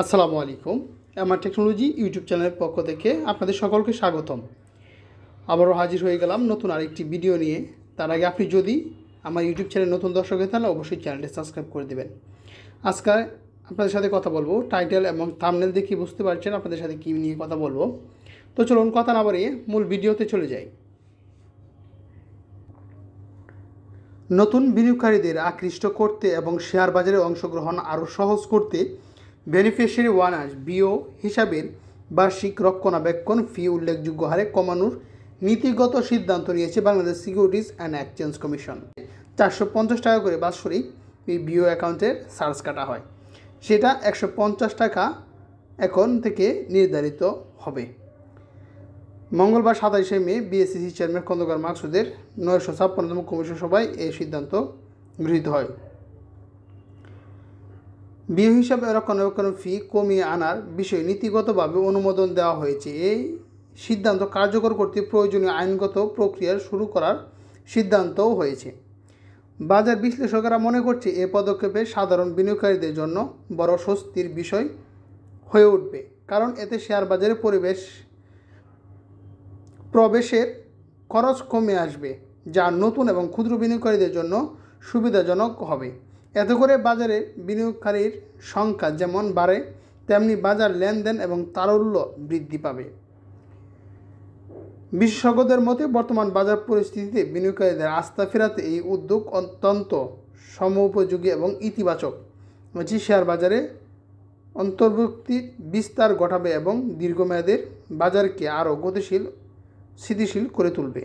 আসসালামু আলাইকুম। আমার টেকনোলজি ইউটিউব চ্যানেলের পক্ষ থেকে আপনাদের সকলকে স্বাগতম। আবারও হাজির হয়ে গেলাম নতুন আরেকটি ভিডিও নিয়ে। তার আগে আপনি যদি আমার ইউটিউব চ্যানেল নতুন দর্শক হয়ে তাহলে অবশ্যই চ্যানেলটি সাবস্ক্রাইব করে দেবেন। আজকে আপনাদের সাথে কথা বলবো, টাইটেল এবং থাম্বনেল দেখে বুঝতে পারছেন আপনাদের সাথে কী নিয়ে কথা বলবো। তো চলুন কথা না বাড়িয়ে মূল ভিডিওতে চলে যাই। নতুন বিনিয়োগকারীদের আকৃষ্ট করতে এবং শেয়ার বাজারে অংশগ্রহণ আরও সহজ করতে বেনিফিশিয়ারি ওয়ানার্স বিও হিসাবের বার্ষিক রক্ষণাবেক্ষণ ফি উল্লেখযোগ্য হারে কমানোর নীতিগত সিদ্ধান্ত নিয়েছে Bangladesh securities and exchange commission. 450 টাকা করে বাৎসরিক এই বিও অ্যাকাউন্টের চার্জ কাটা হয়, সেটা 150 টাকা এখন থেকে নির্ধারিত হবে। মঙ্গলবার 27শে মে বিএসইসি চেয়ারম্যান খন্দকার মাকসুদের 956তম কমিশন সভায় এই সিদ্ধান্ত গৃহীত হয়। বিও হিসাবে রক্ষণাবেক্ষণ ফি কমিয়ে আনার বিষয়ে নীতিগতভাবে অনুমোদন দেওয়া হয়েছে। এই সিদ্ধান্ত কার্যকর করতে প্রয়োজনীয় আইনগত প্রক্রিয়া শুরু করার সিদ্ধান্তও হয়েছে। বাজার বিশ্লেষকেরা মনে করছে এ পদক্ষেপে সাধারণ বিনিয়োগকারীদের জন্য বড় স্বস্তির বিষয় হয়ে উঠবে, কারণ এতে শেয়ার বাজারে প্রবেশের খরচ কমে আসবে, যা নতুন এবং ক্ষুদ্র বিনিয়োগকারীদের জন্য সুবিধাজনক হবে। এতে করে বাজারে বিনিয়োগকারীর সংখ্যা যেমন বাড়ে, তেমনি বাজার লেনদেন এবং তারল্য বৃদ্ধি পাবে। বিশেষজ্ঞদের মতে বর্তমান বাজার পরিস্থিতিতে বিনিয়োগকারীদের আস্থা ফেরাতে এই উদ্যোগ অত্যন্ত সময়োপযোগী এবং ইতিবাচক। শেয়ার বাজারে অন্তর্ভুক্তির বিস্তার ঘটাবে এবং দীর্ঘমেয়াদের বাজারকে আরও স্থিতিশীল করে তুলবে।